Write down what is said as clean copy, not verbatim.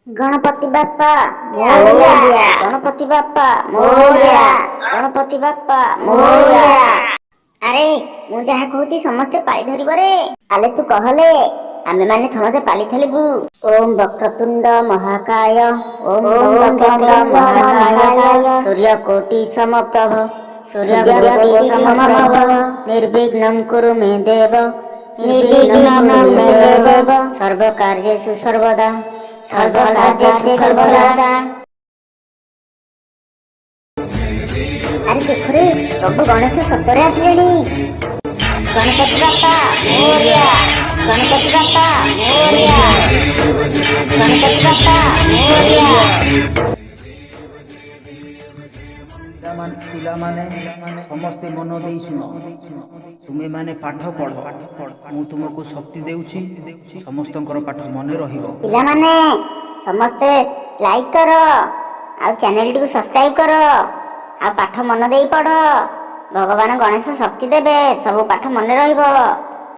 गणपति बाप्पा मोरया। गणपति बाप्पा मोरया। गणपति बाप्पा मोरया। अरे मु जहा कहूची समस्ते पाई धरिब रे। आले तू कहले आमे माने समस्ते पाली थलिबु। ओम वक्रतुंड महाकाय ओम वक्रतुंड महाकाय सूर्यकोटि समप्रभ सूर्यकोटि समप्रभ निर्विघ्नं कुरु मे देव निर्विघ्नं मे देव सर्वकार्येषु सर्वदा सर्वकार्येषु सर्वदा। अरे देख रे प्रभु गणेश सतरे आसले। गणपति बाप्पा मोरया। गणपति बाप्पा मोरया। गणपति बाप्पा मोरया। पिलामाने समस्ते मन दे शुण तुम्हें माने पाठ पढ़ मु तुमको शक्ति देउछि समस्तंकर पाठ मने रहिबो। पिलामाने समस्ते लाइक कर आ चैनल टी सब्सक्राइब कर आ पाठ मन देई पढ़। भगवान गणेश शक्ति देबे सब पाठ मन रहिबो।